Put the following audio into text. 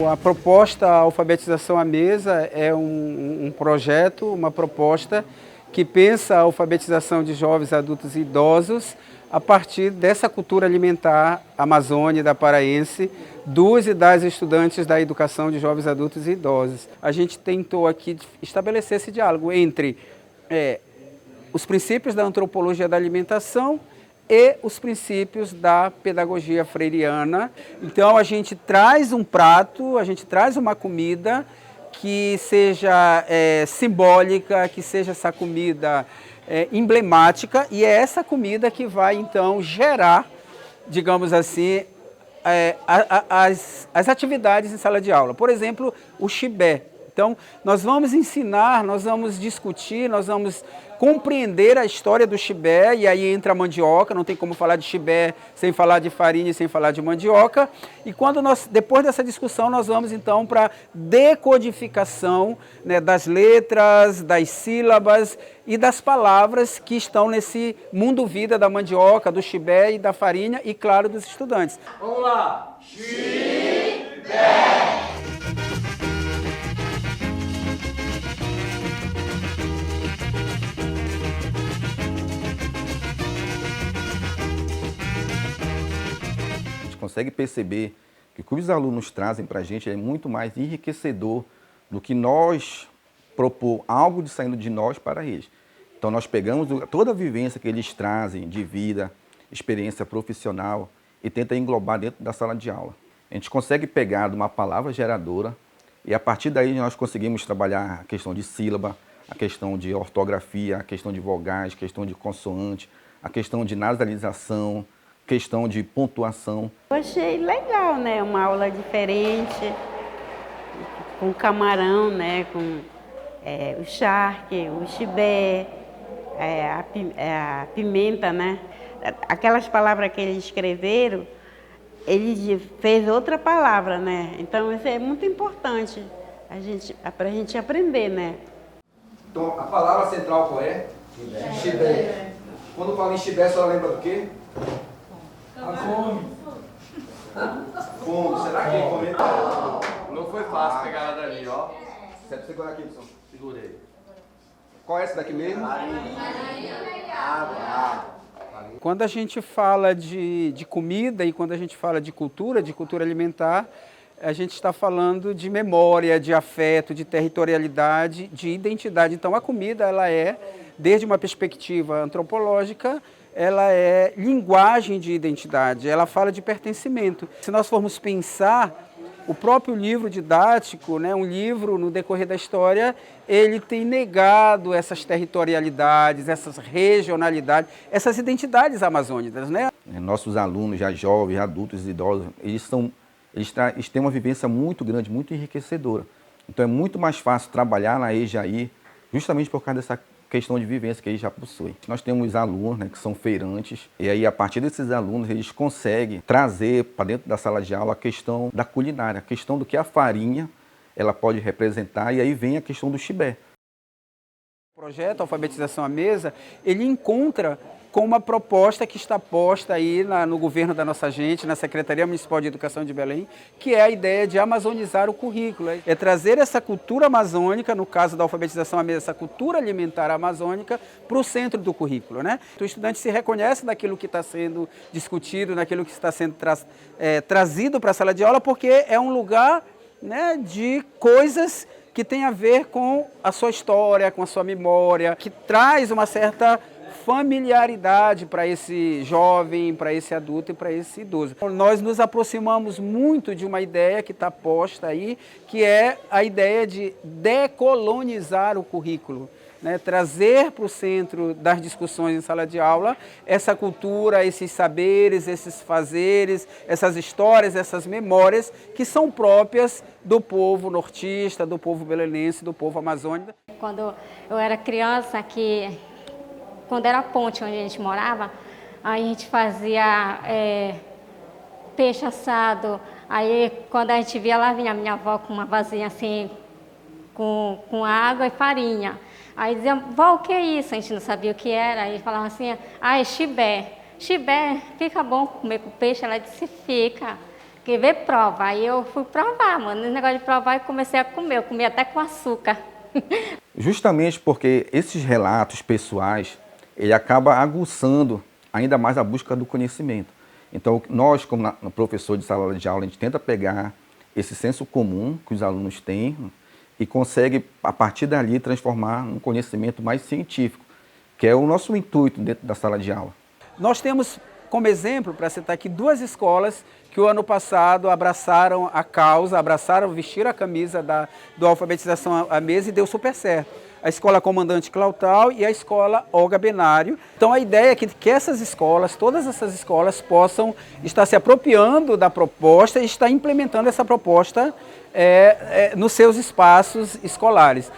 A proposta Alfabetização à Mesa é um projeto, uma proposta que pensa a alfabetização de jovens, adultos e idosos a partir dessa cultura alimentar amazônica, paraense, dos e das estudantes da educação de jovens, adultos e idosos. A gente tentou aqui estabelecer esse diálogo entre os princípios da antropologia da alimentação e os princípios da pedagogia freiriana. Então a gente traz um prato, a gente traz uma comida que seja simbólica, que seja essa comida emblemática, e é essa comida que vai então gerar, digamos assim, as atividades em sala de aula. Por exemplo, o chibé. Então, nós vamos ensinar, nós vamos discutir, nós vamos compreender a história do chibé, e aí entra a mandioca, não tem como falar de chibé sem falar de farinha e sem falar de mandioca. E depois dessa discussão, nós vamos então para a decodificação, né, das letras, das sílabas e das palavras que estão nesse mundo-vida da mandioca, do chibé e da farinha e, claro, dos estudantes. Vamos lá! Chibé! Consegue perceber que o que os alunos trazem para a gente é muito mais enriquecedor do que nós propor algo de saindo de nós para eles. Então nós pegamos toda a vivência que eles trazem de vida, experiência profissional e tenta englobar dentro da sala de aula. A gente consegue pegar de uma palavra geradora e a partir daí nós conseguimos trabalhar a questão de sílaba, a questão de ortografia, a questão de vogais, a questão de consoante, a questão de nasalização, questão de pontuação. Eu achei legal, né? Uma aula diferente, com camarão, né? Com o charque, o chibé, a pimenta, né? Aquelas palavras que eles escreveram, ele fez outra palavra, né? Então isso é muito importante para a gente aprender, né? Então a palavra central qual é? Chibé. Chibé. Quando fala em chibé, a senhora lembra do quê? A fome. Fome. Será que ele comenta? Não foi fácil pegar ela dali, ó. Você segura aqui, pessoal. Segurei. Qual é essa daqui mesmo? Água. Quando a gente fala de comida e quando a gente fala de cultura alimentar, a gente está falando de memória, de afeto, de territorialidade, de identidade. Então a comida, ela é, desde uma perspectiva antropológica, ela é linguagem de identidade, ela fala de pertencimento. Se nós formos pensar, o próprio livro didático, né, um livro no decorrer da história, ele tem negado essas territorialidades, essas regionalidades, essas identidades amazônicas, né? Nossos alunos, já jovens, adultos e idosos, eles têm uma vivência muito grande, muito enriquecedora. Então é muito mais fácil trabalhar na EJAI, justamente por causa dessa questão de vivência que eles já possuem. Nós temos alunos, né, que são feirantes, e aí a partir desses alunos eles conseguem trazer para dentro da sala de aula a questão da culinária, a questão do que a farinha ela pode representar, e aí vem a questão do chibé. O projeto Alfabetização à Mesa, ele encontra com uma proposta que está posta aí no governo da nossa gente, na Secretaria Municipal de Educação de Belém, que é a ideia de amazonizar o currículo. É trazer essa cultura amazônica, no caso da alfabetização à mesa, essa cultura alimentar amazônica, para o centro do currículo, né? O estudante se reconhece naquilo que está sendo discutido, naquilo que está sendo trazido para a sala de aula, porque é um lugar, né, de coisas que tem a ver com a sua história, com a sua memória, que traz uma certa familiaridade para esse jovem, para esse adulto e para esse idoso. Nós nos aproximamos muito de uma ideia que está posta aí, que é a ideia de decolonizar o currículo, né? Trazer para o centro das discussões em sala de aula essa cultura, esses saberes, esses fazeres, essas histórias, essas memórias que são próprias do povo nortista, do povo belenense, do povo amazônico. Quando eu era criança, quando era a ponte onde a gente morava, a gente fazia peixe assado. Aí quando a gente via lá, vinha a minha avó com uma vasinha assim, com água e farinha. Aí dizia, vó, o que é isso? A gente não sabia o que era. Aí falava assim, é chibé. Chibé, fica bom comer com peixe? Ela disse, fica. quer ver prova. Aí eu fui provar, mano. Esse negócio de provar e comecei a comer. Eu comi até com açúcar. Justamente porque esses relatos pessoais, ele acaba aguçando ainda mais a busca do conhecimento. Então, nós, como professor de sala de aula, a gente tenta pegar esse senso comum que os alunos têm e consegue, a partir dali, transformar num conhecimento mais científico, que é o nosso intuito dentro da sala de aula. Nós temos como exemplo, para citar aqui, 2 escolas que o ano passado abraçaram a causa, vestiram a camisa do Alfabetização à Mesa e deu super certo. A Escola Comandante Clautal e a Escola Olga Benário. Então a ideia é que essas escolas, todas essas escolas, possam estar se apropriando da proposta e estar implementando essa proposta nos seus espaços escolares.